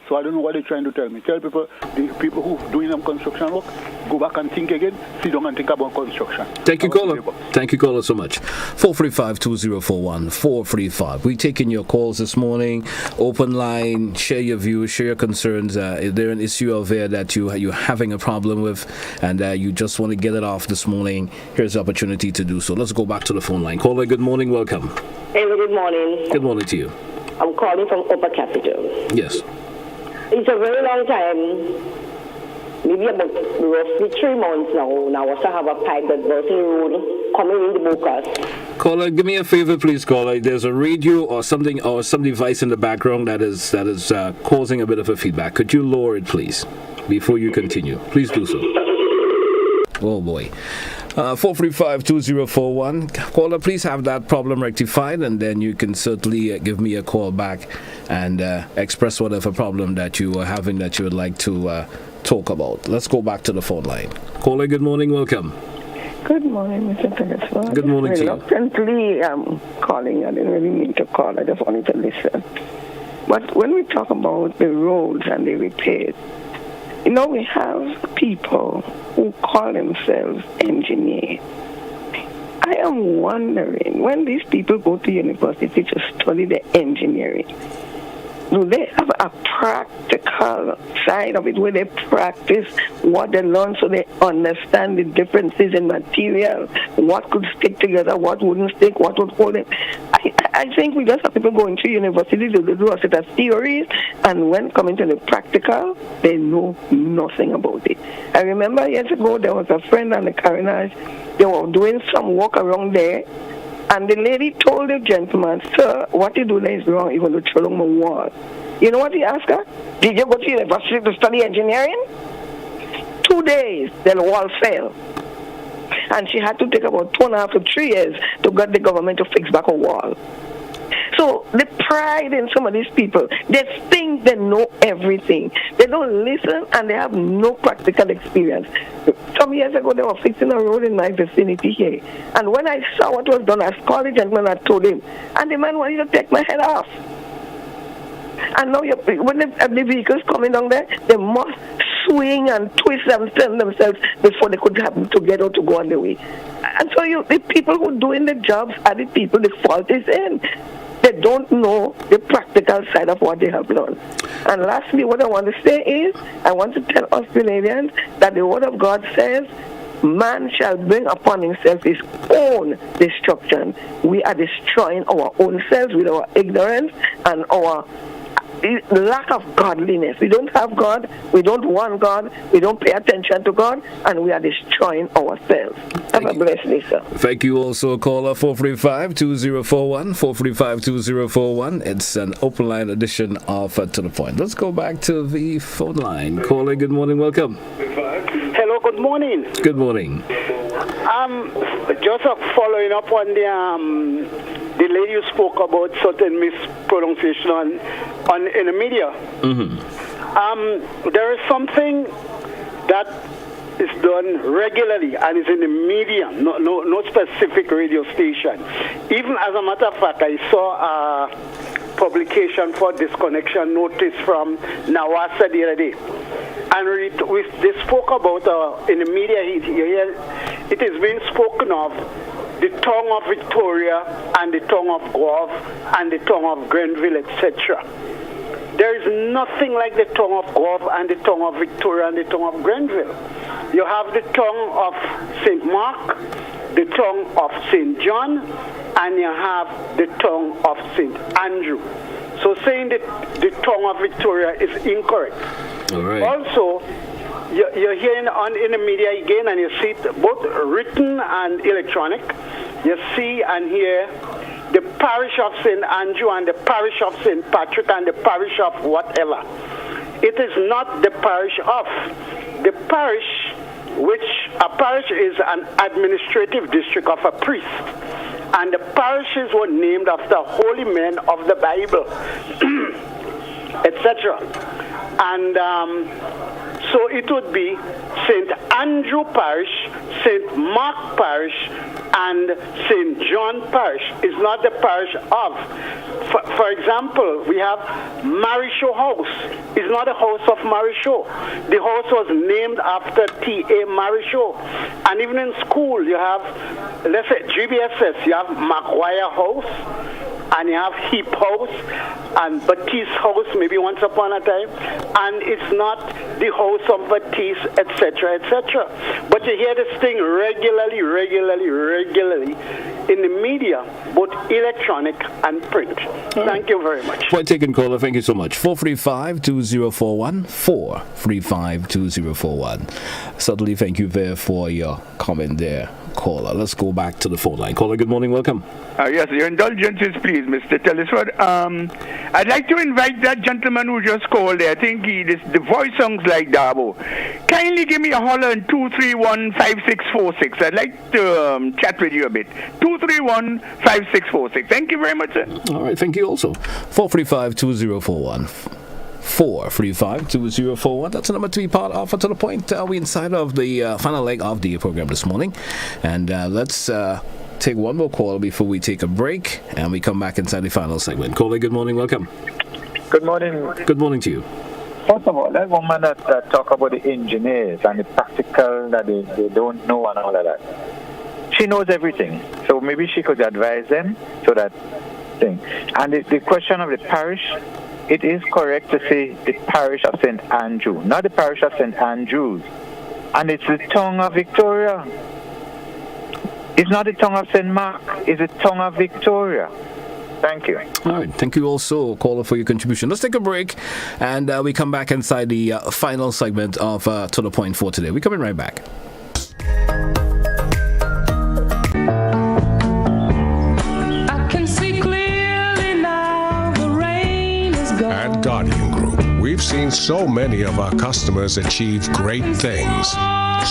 So I don't know what they're trying to tell me. Tell people, the people who doing them construction work, go back and think again, sit down and think about construction. Thank you, caller. Thank you, caller, so much. 435-2041, 435. We're taking your calls this morning. Open line, share your views, share your concerns. Is there an issue out there that you're having a problem with and you just want to get it off this morning? Here's the opportunity to do so. Let's go back to the phone line. Caller, good morning. Welcome. Hey, good morning. Good morning to you. I'm calling from Upper Capital. Yes. It's a very long time, maybe about roughly 3 months now. Now I also have a pipe that burst in the road coming in the Bocas. Caller, give me a favor, please, caller. There's a radio or something or some device in the background that is causing a bit of a feedback. Could you lower it, please, before you continue? Please do so. Oh boy. 435-2041. Caller, please have that problem rectified, and then you can certainly give me a call back and express whatever problem that you are having that you would like to talk about. Let's go back to the phone line. Caller, good morning, welcome. Good morning, Mr. Telesford. Good morning to you. Reluctantly, I'm calling. I didn't really mean to call. I just wanted to listen. But when we talk about the roads and the repairs, we have people who call themselves engineers. I am wondering, when these people go to university to study the engineering, do they have a practical side of it where they practice what they learn so they understand the differences in material, what could stick together, what wouldn't stick, what would hold it? I think we just have people going to university to do a set of theories, and when coming to the practical, they know nothing about it. I remember years ago there was a friend on the Carinage, they were doing some work around there, and the lady told the gentleman, "Sir, what you do there is wrong, you're going to throw along the wall." You know what he asked her? "Did you go to university to study engineering?" 2 days, the wall fell. And she had to take about 2.5 to 3 years to get the government to fix back a wall. So the pride in some of these people, they think they know everything. They don't listen and they have no practical experience. Some years ago, they were fixing a road in my vicinity here. And when I saw what was done, I called the gentleman and I told him. And the man wanted to take my head off. And now when the vehicles coming down there, they must swing and twist and turn themselves before they could happen to get out to go on the way. And so the people who are doing the jobs are the people the fault is in. They don't know the practical side of what they have learned. And lastly, what I want to say is, I want to tell Australians that the Word of God says, man shall bring upon himself his own destruction. We are destroying our own selves with our ignorance and our lack of godliness. We don't have God, we don't want God, we don't pay attention to God, and we are destroying ourselves. Have a blessed day, sir. Thank you also, caller 435-2041, 435-2041. It's an open line edition of To The Point. Let's go back to the phone line. Caller, good morning, welcome. Hello, good morning. Good morning. Just following up on the lady who spoke about certain mispronunciation in the media. There is something that is done regularly and is in the media, no specific radio station. Even as a matter of fact, I saw a publication for disconnection notice from Nawasa the other day. And they spoke about, in the media, it is being spoken of the tongue of Victoria and the tongue of Guelph and the tongue of Grenville, etc. There is nothing like the tongue of Guelph and the tongue of Victoria and the tongue of Grenville. You have the tongue of St. Mark, the tongue of St. John, and you have the tongue of St. Andrew. So saying that the tongue of Victoria is incorrect. All right. Also, you're hearing in the media again, and you see it both written and electronic. You see and hear the parish of St. Andrew and the parish of St. Patrick and the parish of whatever. It is not the parish of. The parish, which a parish is an administrative district of a priest. And the parishes were named after holy men of the Bible, etc. And so it would be St. Andrew Parish, St. Mark Parish, and St. John Parish. Is not the parish of. For example, we have Marichaud House. It's not a house of Marichaud. The house was named after T.A. Marichaud. And even in school, you have, let's say, GBSS, you have Maguire House, and you have Heap House, and Baptiste House, maybe once upon a time, and it's not the house of Baptiste, etc., etc. But you hear this thing regularly in the media, both electronic and print. Thank you very much. Point taken, caller. Thank you so much. 435-2041, 435-2041. Certainly, thank you there for your comment there, caller. Let's go back to the phone line. Caller, good morning, welcome. Yes, your indulgences, please, Mr. Telesford. I'd like to invite that gentleman who just called there. I think the voice sounds like Dabo. Kindly give me a holler on 231-5646. I'd like to chat with you a bit. 231-5646. Thank you very much, sir. All right, thank you also. 435-2041. 435-2041. That's the number to be part of To The Point. We inside of the final leg of the program this morning. And let's take one more call before we take a break. And we come back inside the final segment. Caller, good morning. Welcome. Good morning. Good morning to you. First of all, that woman that talk about the engineers and the practical that they don't know and all of that. She knows everything. So maybe she could advise them so that thing. And the question of the parish, it is correct to say the parish of St. Andrew, not the parish of St. Andrews. And it's the tongue of Victoria. It's not the tongue of St. Mark, it's the tongue of Victoria. Thank you. All right. Thank you also, caller, for your contribution. Let's take a break, and we come back inside the final segment of To The Point for today. We're coming right back. I can see clearly now the rain is gone. At Guardian Group, we've seen so many of our customers achieve great things.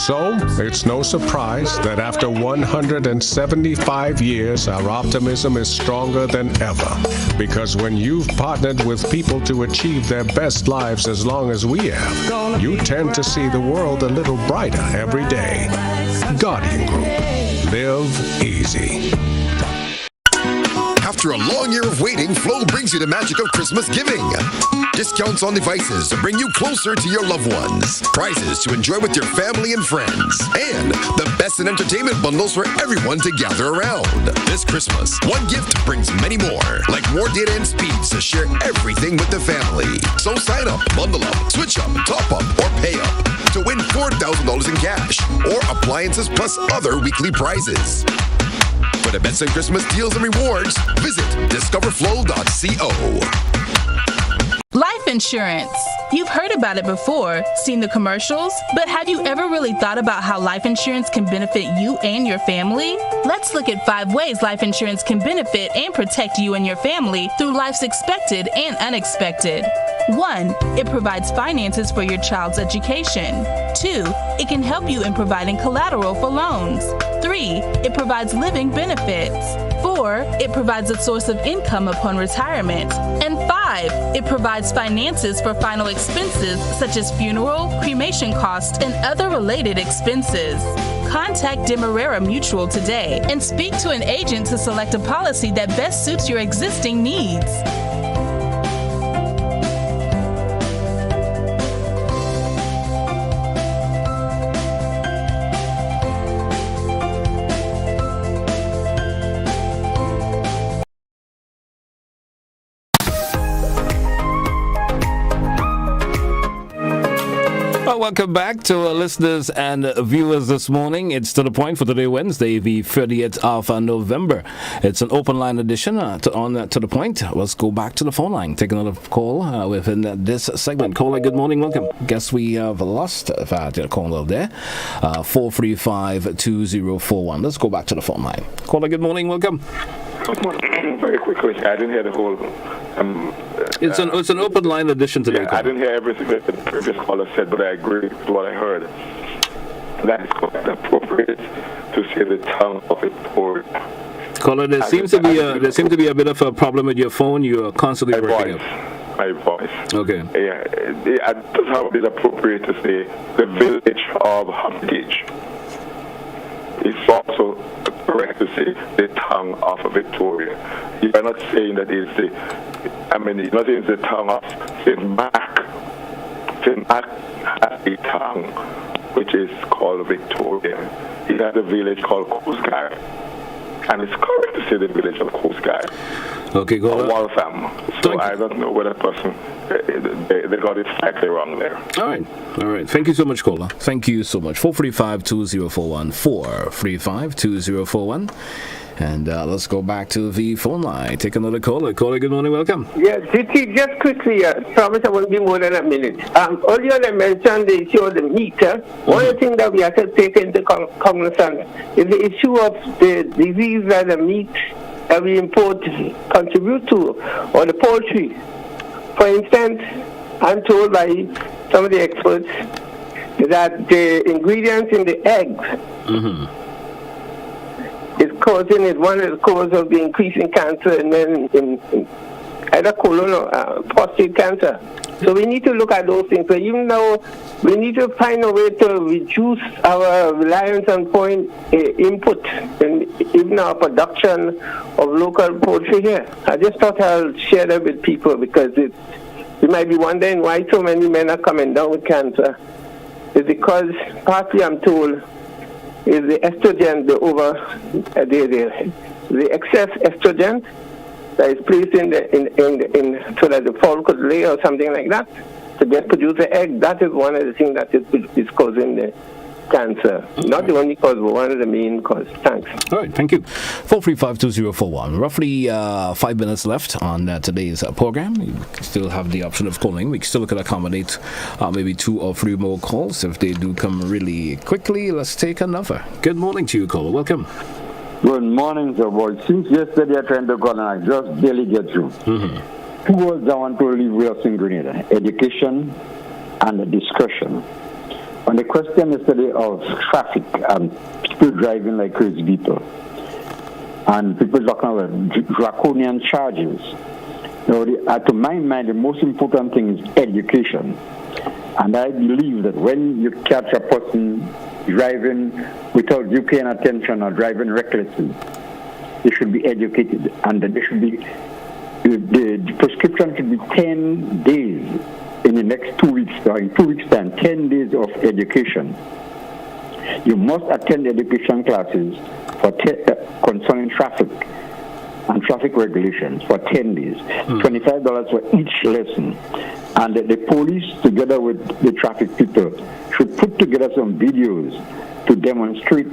So, it's no surprise that after 175 years, our optimism is stronger than ever. Because when you've partnered with people to achieve their best lives as long as we have, you tend to see the world a little brighter every day. Guardian Group. Live easy. After a long year of waiting, Flow brings you the magic of Christmas giving. Discounts on devices to bring you closer to your loved ones. Prizes to enjoy with your family and friends. And the best in entertainment bundles for everyone to gather around. This Christmas, one gift brings many more. Like more data and speeds to share everything with the family. So sign up, bundle up, switch up, top up, or pay up to win $4,000 in cash or appliances plus other weekly prizes. For the best in Christmas deals and rewards, visit discoverflow.co. Life insurance. You've heard about it before, seen the commercials, but have you ever really thought about how life insurance can benefit you and your family? Let's look at 5 ways life insurance can benefit and protect you and your family through life's expected and unexpected. 1. It provides finances for your child's education. 2. It can help you in providing collateral for loans. 3. It provides living benefits. 4. It provides a source of income upon retirement. And 5. It provides finances for final expenses such as funeral, cremation costs, and other related expenses. Contact Demerara Mutual today and speak to an agent to select a policy that best suits your existing needs. Welcome back to our listeners and viewers this morning. It's To The Point for today, Wednesday, the 30th of November. It's an open line edition on To The Point. Let's go back to the phone line. Take another call within this segment. Caller, good morning. Welcome. Guess we have lost a caller there. 435-2041. Let's go back to the phone line. Caller, good morning. Welcome. Very quickly, I didn't hear the whole. It's an open line edition today. Yeah, I didn't hear everything that the previous caller said, but I agree with what I heard. That is quite appropriate to say the tongue of it forward. Caller, there seems to be a bit of a problem with your phone. You are constantly breaking up. My voice. Okay. Yeah, that's how it is appropriate to say the village of Hermitage. It's also correct to say the tongue of Victoria. You are not saying that it's the, you're not saying it's the tongue of St. Mark. St. Mark has a tongue which is called Victoria. It has a village called Coastguard. And it's correct to say the village of Coastguard. Okay, go on. Waltham. So I don't know whether person they got it slightly wrong there. All right. Thank you so much, caller. Thank you so much. 435-2041. 435-2041. And let's go back to the phone line. Take another caller. Caller, good morning. Welcome. Yeah, just quickly, promise I won't be more than a minute. Earlier I mentioned the issue of the meter. One of the things that we have to take into cognizance is the issue of the disease that the meat that we import contribute to, or the poultry. For instance, I'm told by some of the experts that the ingredients in the eggs is one of the causes of the increase in cancer in men in either colon or prostate cancer. So we need to look at those things. So even though we need to find a way to reduce our reliance on foreign input and even our production of local poultry here. I just thought I'll share that with people because you might be wondering why so many men are coming down with cancer. It's because partly I'm told is the estrogen, the excess estrogen that is placed in so that the fall could lay or something like that to just produce the egg. That is one of the things that is causing the cancer. Not the only cause, but one of the main causes. Thanks. All right, thank you. 435-2041. Roughly 5 minutes left on today's program. You still have the option of calling. We still could accommodate maybe 2 or 3 more calls if they do come really quickly. Let's take another. Good morning to you, caller. Welcome. Good morning, sir. Boy. Since yesterday I tried to call and I just barely get through. Mm-hmm. 2 words I want to leave with us in Grenada: education and discretion. On the question yesterday of traffic and people driving like crazy people, and people talking about draconian charges, to my mind, the most important thing is education. And I believe that when you catch a person driving without due paying attention or driving recklessly, they should be educated, and that they should be the prescription should be 10 days in the next 2 weeks, or in 2 weeks' time, 10 days of education. You must attend education classes for concerning traffic and traffic regulations for 10 days, $25 for each lesson. And the police, together with the traffic people, should put together some videos to demonstrate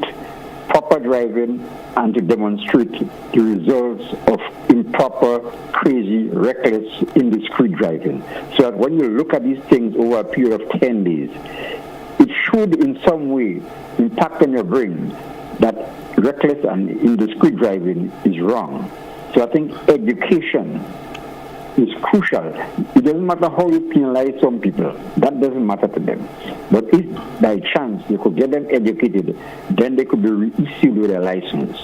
proper driving and to demonstrate the results of improper, crazy, reckless, indiscreet driving. So that when you look at these things over a period of 10 days, it should in some way impact on your brain that reckless and indiscreet driving is wrong. So I think education is crucial. It doesn't matter how you penalize some people. That doesn't matter to them. But if by chance you could get them educated, then they could be reissued with their license.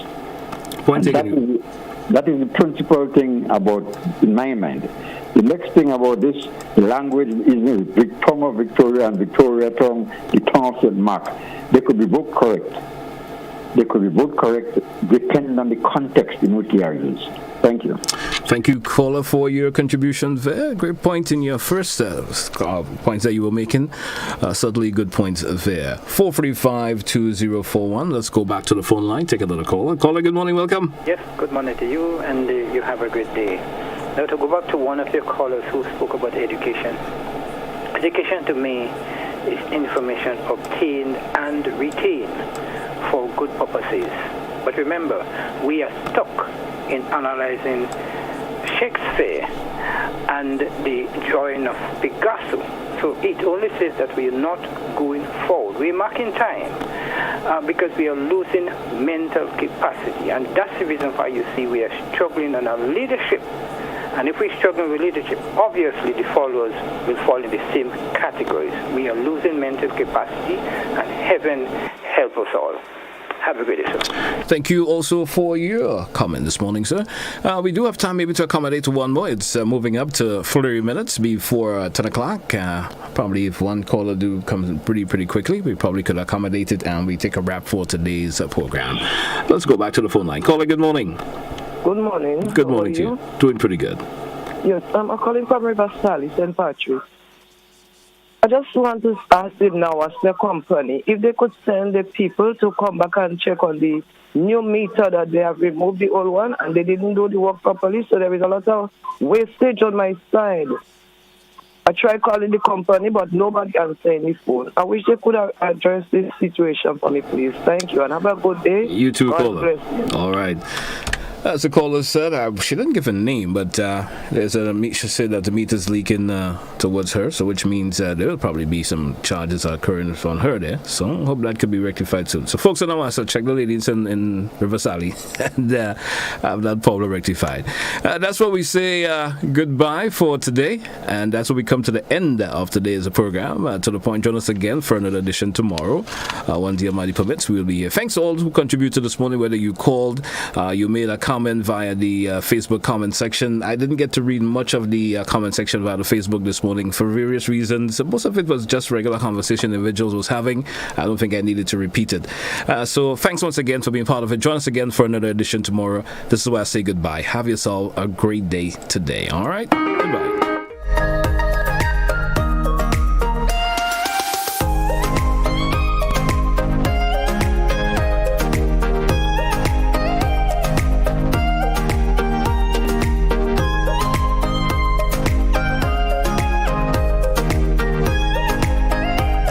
That is the principal thing about, in my mind. The next thing about this language is the tongue of Victoria and Victoria tongue, the tongue of St. Mark. They could be both correct. They could be both correct depending on the context in which they are used. Thank you. Thank you, caller, for your contribution there. Great point in your first points that you were making. Certainly good points there. 435-2041. Let's go back to the phone line. Take another caller. Caller, good morning. Welcome. Yes, good morning to you, and you have a great day. Now, to go back to one of your callers who spoke about education. Education to me is information obtained and retained for good purposes. But remember, we are stuck in analyzing Shakespeare and the drawing of Picasso. So it only says that we are not going forward. We're marking time because we are losing mental capacity. And that's the reason why you see we are struggling on our leadership. And if we're struggling with leadership, obviously the followers will fall in the same categories. We are losing mental capacity, and heaven help us all. Have a great day, sir. Thank you also for your comment this morning, sir. We do have time maybe to accommodate one more. It's moving up to 30 minutes before 10 o'clock. Probably if one caller do come pretty quickly, we probably could accommodate it and we take a wrap for today's program. Let's go back to the phone line. Caller, good morning. Good morning. Good morning to you. Doing pretty good. Yes, I'm calling from River Sally, St. Patrick. I just want to ask them now as the company, if they could send the people to come back and check on the new meter that they have removed the old one and they didn't do the work properly, so there is a lot of wastage on my side. I tried calling the company, but nobody answered any phone. I wish they could have addressed this situation for me, please. Thank you, and have a good day. You too, God caller. bless you. All right. As the caller said, she didn't give a name, but she said that the meter's leaking towards her, so which means there will probably be some charges occurring on her there. So I hope that could be rectified soon. So folks, I know I should check the ladies in River Sally and have that problem rectified. That's what we say goodbye for today, and that's what we come to the end of today's program. To the point, join us again for another edition tomorrow. When the Almighty permits, we will be here. Thanks to all who contributed this morning, whether you called, you made a comment via the Facebook comment section. I didn't get to read much of the comment section via the Facebook this morning for various reasons. Most of it was just regular conversation individuals was having. I don't think I needed to repeat it. So thanks once again for being part of it. Join us again for another edition tomorrow. This is where I say goodbye. Have yourself a great day today. All right? Goodbye.